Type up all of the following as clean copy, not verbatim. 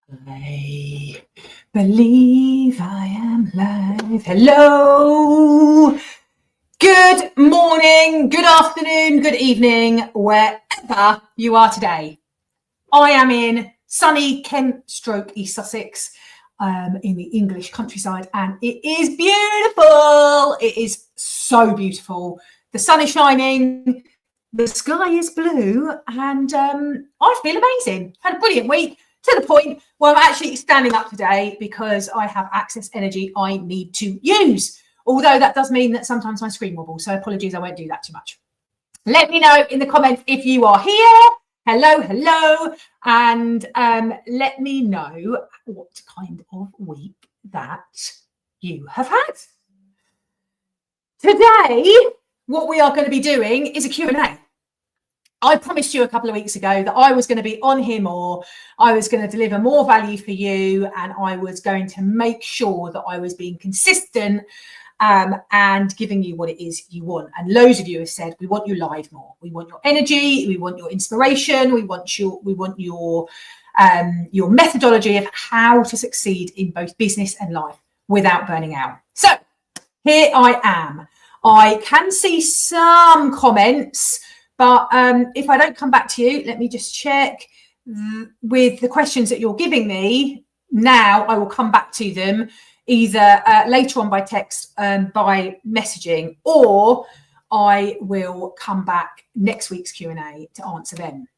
I believe I am live. Hello. Good morning, good afternoon, good evening, wherever you are today. I am in sunny Kent stroke East Sussex, in the English countryside, and it is beautiful. It is so beautiful. The sun is shining, the sky is blue, and I feel amazing. Had a brilliant week, to the point where I'm actually standing up today because I have excess energy I need to use. Although that does mean that sometimes my screen wobbles, so apologies, I won't do that too much. Let me know in the comments if you are here. Hello, and let me know what kind of week that you have had. Today, what we are going to be doing is a Q&A. I promised you a couple of weeks ago that I was going to be on here more, I was going to deliver more value for you, and I was going to make sure that I was being consistent and giving you what it is you want. And loads of you have said, we want you live more. We want your energy, we want your inspiration, we want your methodology of how to succeed in both business and life without burning out. So here I am. I can see some comments, but if I don't come back to you, let me just check with the questions that you're giving me. Now I will come back to them either later on by text, by messaging, or I will come back next week's Q&A to answer them.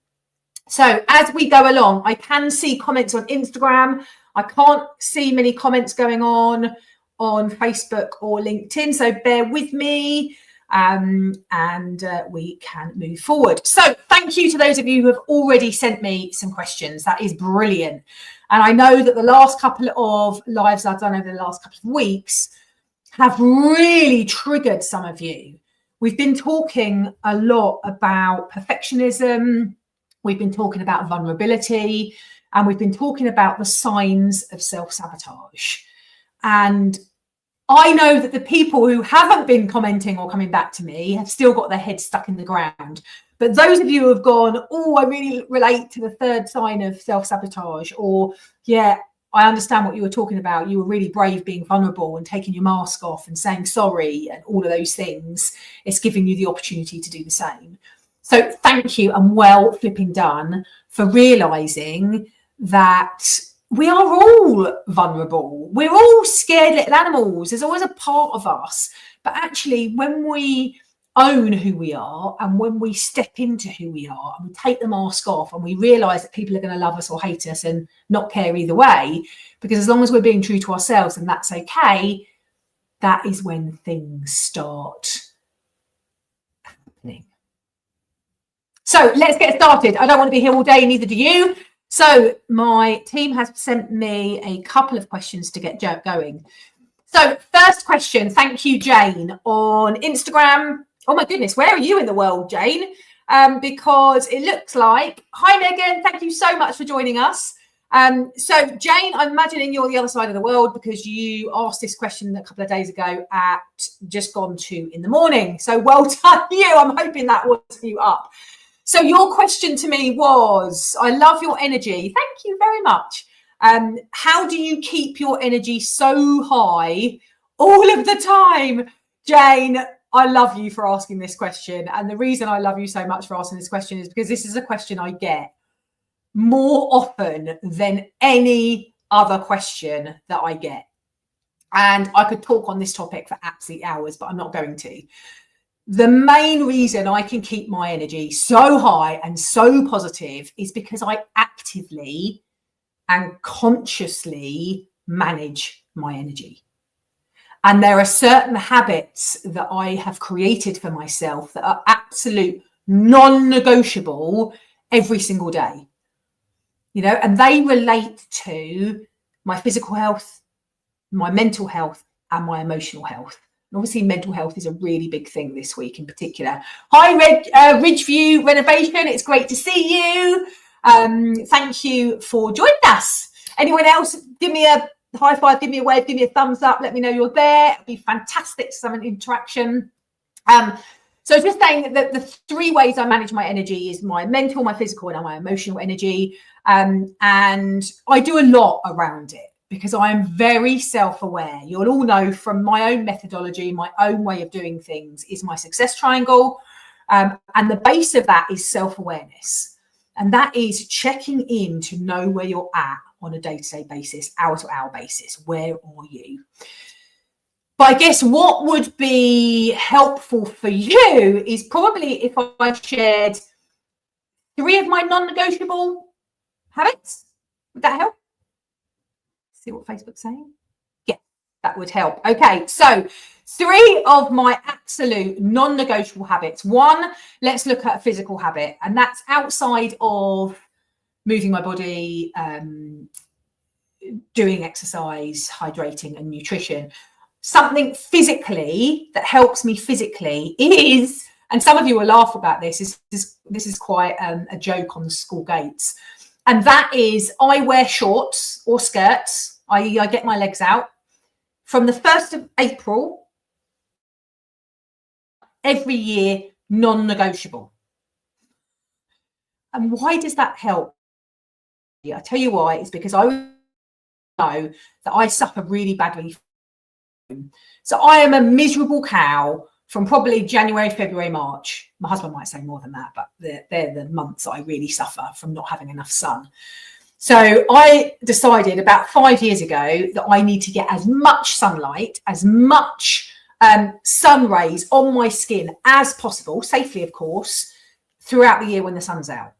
So as we go along, I can see comments on Instagram. I can't see many comments going on Facebook or LinkedIn, so bear with me. And we can move forward. So thank you to those of you who have already sent me some questions. That is brilliant. And I know that the last couple of lives I've done over the last couple of weeks have really triggered some of you. We've been talking a lot about perfectionism. We've been talking about vulnerability, and we've been talking about the signs of self-sabotage. And I know that the people who haven't been commenting or coming back to me have still got their heads stuck in the ground. But those of you who have gone, oh, I really relate to the third sign of self-sabotage, or, yeah, I understand what you were talking about. You were really brave being vulnerable and taking your mask off and saying sorry and all of those things. It's giving you the opportunity to do the same. So thank you, and well flipping done for realising that we are all vulnerable. We're all scared little animals. There's always a part of us. But actually, when we own who we are, and when we step into who we are, and we take the mask off, and we realise that people are going to love us or hate us and not care either way, because as long as we're being true to ourselves, and that's okay, that is when things start happening. So let's get started. I don't want to be here all day, neither do you. So my team has sent me a couple of questions to get going. So first question, thank you, Jayne, on Instagram. Oh my goodness, where are you in the world, Jayne? Because it looks like, hi Megan, thank you so much for joining us. So Jayne, I'm imagining you're the other side of the world because you asked this question a couple of days ago at just gone 2 in the morning. So well done you, I'm hoping that was you up. So your question to me was, I love your energy. Thank you very much. How do you keep your energy so high all of the time? Jayne, I love you for asking this question. And the reason I love you so much for asking this question is because this is a question I get more often than any other question that I get. And I could talk on this topic for absolute hours, but I'm not going to. The main reason I can keep my energy so high and so positive is because I actively and consciously manage my energy. And there are certain habits that I have created for myself that are absolute non-negotiable every single day. You know, and they relate to my physical health, my mental health, and my emotional health. And obviously, mental health is a really big thing this week in particular. Hi, Ridgeview Renovation. It's great to see you. Thank you for joining us. Anyone else, give me a high five, give me a wave, give me a thumbs up. Let me know you're there. It'd be fantastic to have an interaction. So just saying that the 3 ways I manage my energy is my mental, my physical, and my emotional energy. And I do a lot around it because I am very self-aware. You'll all know from my own methodology, my own way of doing things is my success triangle. And the base of that is self-awareness. And that is checking in to know where you're at on a day-to-day basis, hour-to-hour basis. Where are you? But I guess what would be helpful for you is probably if I shared 3 of my non-negotiable habits. Would that help? See what Facebook's saying? Yeah, that would help. Okay, so 3 of my absolute non-negotiable habits. 1, let's look at a physical habit, and that's outside of moving my body, doing exercise, hydrating, and nutrition. Something physically that helps me physically is, and some of you will laugh about this, this is quite a joke on the school gates, and that is I wear shorts or skirts, i.e. I get my legs out, from the 1st of April every year, non-negotiable. And why does that help? I tell you why. It's because I know that I suffer really badly. So I am a miserable cow from probably January, February, March. My husband might say more than that, but they're the months that I really suffer from not having enough sun. So I decided about 5 years ago that I need to get as much sunlight, as much sun rays on my skin as possible, safely, of course, throughout the year when the sun's out.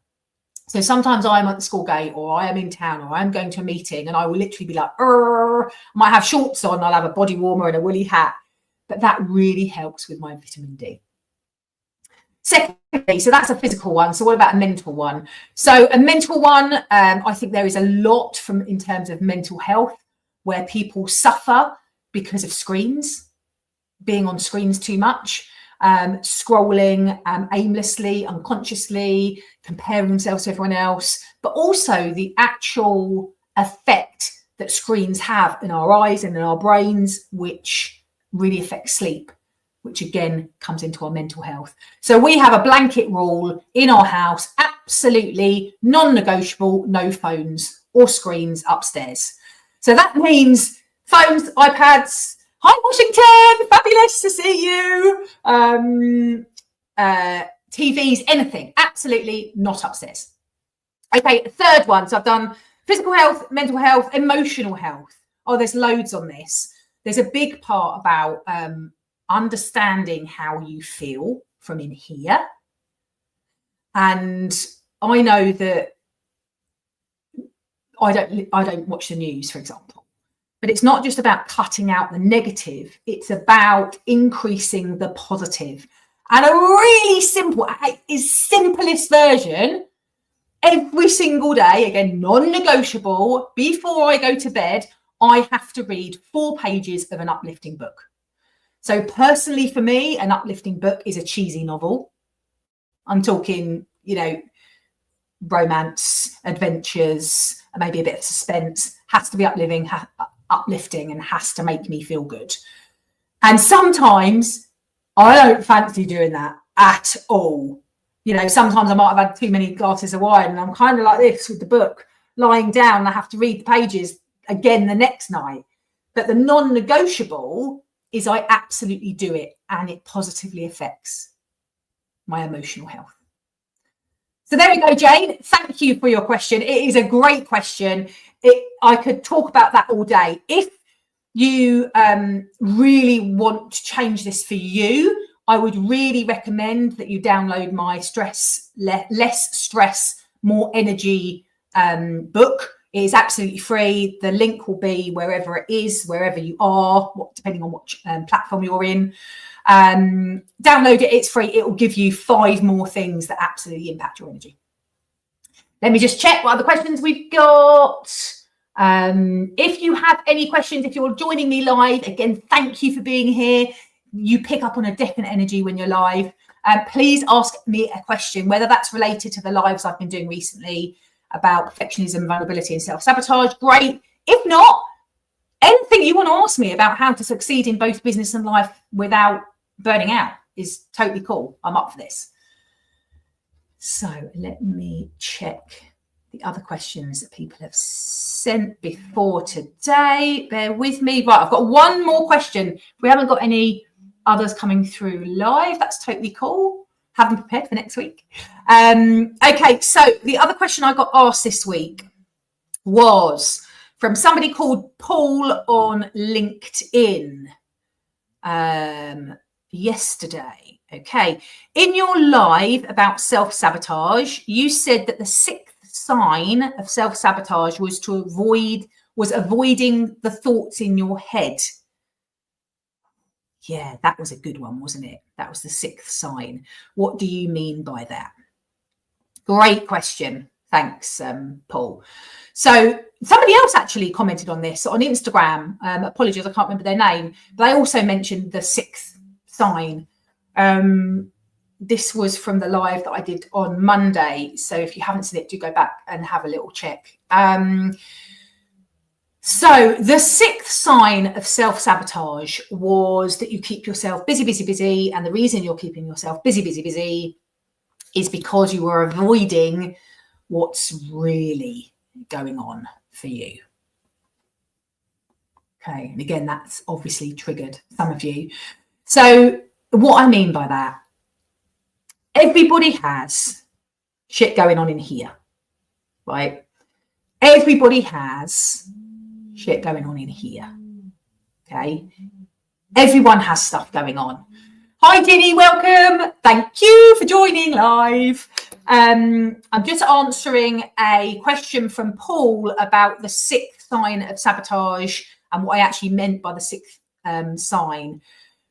So sometimes I'm at the school gate, or I am in town, or I'm going to a meeting, and I will literally be like, I might have shorts on, I'll have a body warmer and a woolly hat. But that really helps with my vitamin D. Secondly, so that's a physical one. So what about a mental one? So a mental one, I think there is a lot in terms of mental health where people suffer because of screens, being on screens too much. Scrolling aimlessly, unconsciously, comparing themselves to everyone else, but also the actual effect that screens have in our eyes and in our brains, which really affects sleep, which again comes into our mental health. So we have a blanket rule in our house, absolutely non-negotiable, no phones or screens upstairs. So that means phones, iPads. Hi, Washington, fabulous to see you. TVs, anything, absolutely not upstairs. Okay, 3rd one. So I've done physical health, mental health, emotional health. Oh, there's loads on this. There's a big part about understanding how you feel from in here. And I know that I don't watch the news, for example. But it's not just about cutting out the negative. It's about increasing the positive. And a really simplest version, every single day, again, non-negotiable, before I go to bed, I have to read 4 pages of an uplifting book. So personally for me, an uplifting book is a cheesy novel. I'm talking, romance, adventures, maybe a bit of suspense, has to be uplifting and has to make me feel good. And sometimes I don't fancy doing that at all. Sometimes I might have had too many glasses of wine and I'm kind of like this with the book lying down and I have to read the pages again the next night. But the non-negotiable is I absolutely do it and it positively affects my emotional health. So there we go, Jane. Thank you for your question. It is a great question. I could talk about that all day. If you really want to change this for you, I would really recommend that you download my Less Stress, More Energy book. It is absolutely free. The link will be wherever it is, wherever you are, depending on what platform you're in. Download it. It's free. It will give you 5 more things that absolutely impact your energy. Let me just check what other questions we've got. If you have any questions, if you're joining me live, again, thank you for being here. You pick up on a definite energy when you're live. Please ask me a question, whether that's related to the lives I've been doing recently about perfectionism, vulnerability and self-sabotage. Great. If not, anything you want to ask me about how to succeed in both business and life without burning out. is totally cool. I'm up for this. So let me check the other questions that people have sent before today. Bear with me. Right, I've got one more question. We haven't got any others coming through live. That's totally cool. Have them prepared for next week. Okay, so the other question I got asked this week was from somebody called Paul on LinkedIn yesterday. Okay, in your live about self-sabotage, you said that the 6th sign of self-sabotage was avoiding the thoughts in your head. Yeah, that was a good one, wasn't it? That was the 6th sign. What do you mean by that? Great question. Thanks, Paul. So somebody else actually commented on this on Instagram. Apologies, I can't remember their name, but they also mentioned the 6th sign. This was from the live that I did on Monday. So if you haven't seen it, do go back and have a little check. So the 6th sign of self-sabotage was that you keep yourself busy, busy, busy. And the reason you're keeping yourself busy, busy, busy is because you are avoiding what's really going on for you. Okay, and again, that's obviously triggered some of you. So what I mean by that, everybody has shit going on in here, right? Everybody has shit going on in here, okay? Everyone has stuff going on. Hi, Ginny, welcome. Thank you for joining live. I'm just answering a question from Paul about the 6th sign of sabotage and what I actually meant by the 6th sign,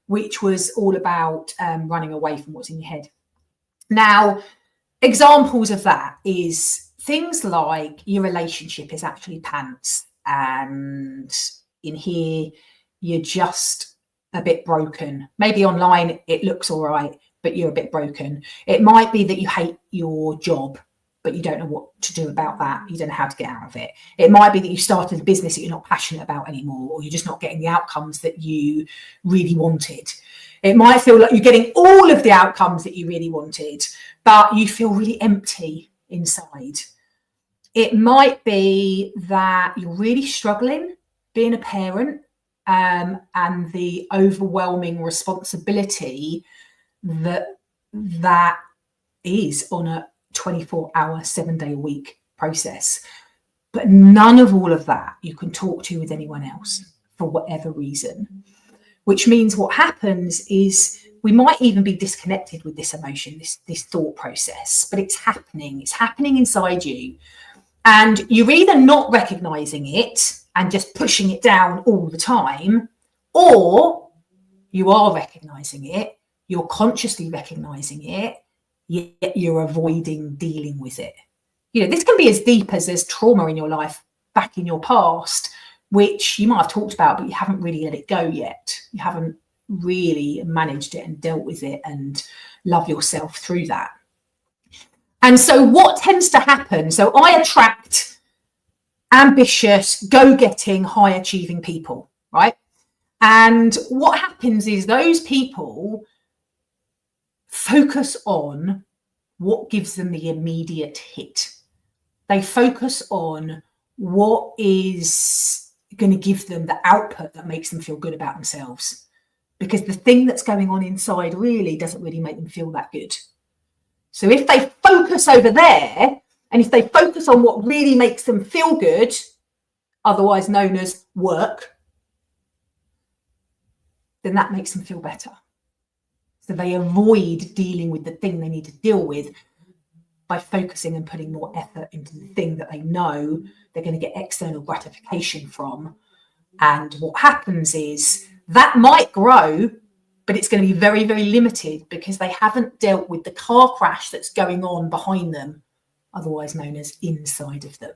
which was all about running away from what's in your head. Now, examples of that is things like your relationship is actually pants, and in here you're just a bit broken. Maybe online it looks all right, but you're a bit broken. It might be that you hate your job, but you don't know what to do about that. You don't know how to get out of it. It might be that you started a business that you're not passionate about anymore, or you're just not getting the outcomes that you really wanted. It might feel like you're getting all of the outcomes that you really wanted, but you feel really empty inside. It might be that you're really struggling being a parent, and the overwhelming responsibility that is on a 24-hour, 7-day-a-week process. But none of all of that you can talk to with anyone else for whatever reason, which means what happens is we might even be disconnected with this emotion, this thought process, but it's happening inside you. And you're either not recognizing it and just pushing it down all the time, or you are recognizing it, you're consciously recognizing it, yet you're avoiding dealing with it. You know, this can be as deep as there's trauma in your life back in your past, which you might have talked about, but you haven't really let it go yet. You haven't really managed it and dealt with it and love yourself through that. And so what tends to happen, so I attract ambitious, go-getting, high-achieving people, right? And what happens is those people focus on what gives them the immediate hit. They focus on what is going to give them the output that makes them feel good about themselves, because the thing that's going on inside really doesn't really make them feel that good. So if they focus over there, and if they focus on what really makes them feel good, otherwise known as work, then that makes them feel better. So they avoid dealing with the thing they need to deal with by focusing and putting more effort into the thing that they know they're going to get external gratification from. And what happens is that might grow, but it's going to be very, very limited because they haven't dealt with the car crash that's going on behind them, otherwise known as inside of them.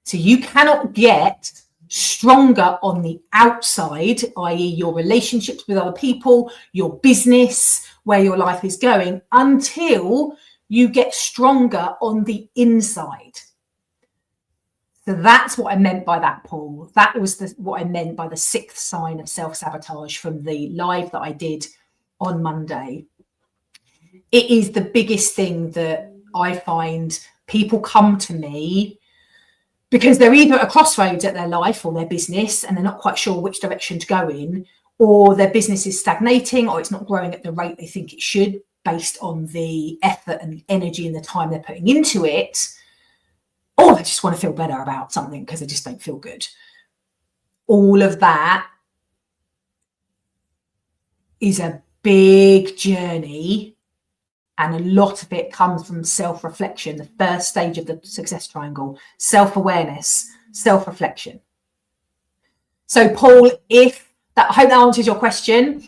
So you cannot get stronger on the outside, i.e. your relationships with other people, your business, where your life is going, until you get stronger on the inside. So that's what I meant by that, Paul. That was what I meant by the 6th sign of self-sabotage from the live that I did on Monday. It is the biggest thing that I find. People come to me because they're either at a crossroads at their life or their business, and they're not quite sure which direction to go in, or their business is stagnating, or it's not growing at the rate they think it should based on the effort and the energy and the time they're putting into it, or they just want to feel better about something because they just don't feel good. All of that is a big journey, and a lot of it comes from self-reflection, the first stage of the success triangle: self-awareness, self-reflection. So Paul, I hope that answers your question.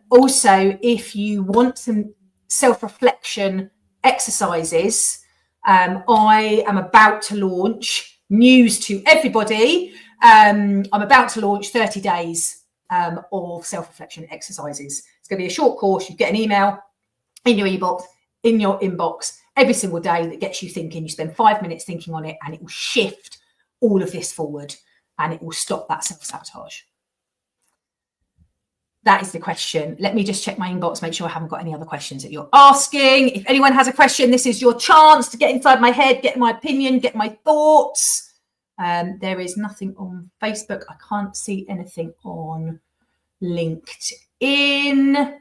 Also, if you want some self-reflection exercises, I am about to launch, news to everybody, I'm about to launch 30 days of self-reflection exercises. It's going to be a short course. You get an email in your inbox every single day that gets you thinking. You spend 5 minutes thinking on it, and it will shift all of this forward, and it will stop that self-sabotage. That is the question. Let me just check my inbox, make sure I haven't got any other questions that you're asking. If anyone has a question, this is your chance to get inside my head, get my opinion, get my thoughts. There is nothing on Facebook. I can't see anything on LinkedIn.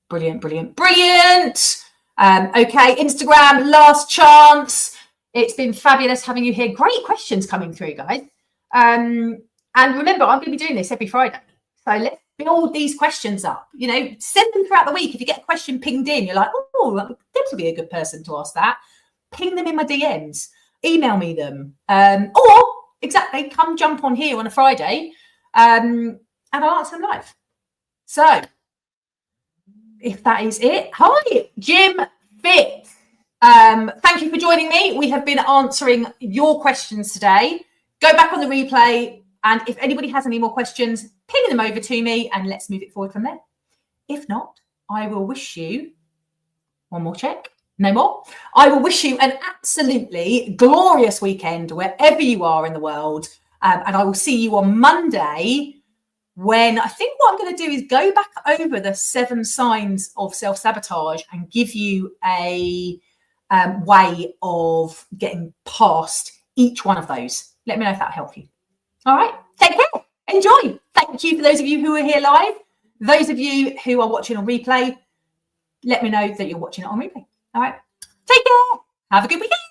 Brilliant, brilliant, brilliant. Okay, Instagram, last chance. It's been fabulous having you here. Great questions coming through, guys. And remember, I'm going to be doing this every Friday. So let's build these questions up. You know, send them throughout the week. If you get a question pinged in, you're like, oh, that would be a good person to ask that. Ping them in my DMs. Email me them. Or, exactly, come jump on here on a Friday and I'll answer them live. So, if that is it. Hi, Jim Fit. Thank you for joining me. We have been answering your questions today. Go back on the replay, and if anybody has any more questions, ping them over to me and let's move it forward from there. If not, I will wish you one more check. No more. I will wish you an absolutely glorious weekend wherever you are in the world. And I will see you on Monday, when I think what I'm going to do is go back over the 7 signs of self-sabotage and give you a way of getting past each one of those. Let me know if that helps you. All right. Take care. Enjoy. Thank you for those of you who are here live. Those of you who are watching on replay, let me know that you're watching it on replay. All right. Take care. Have a good weekend.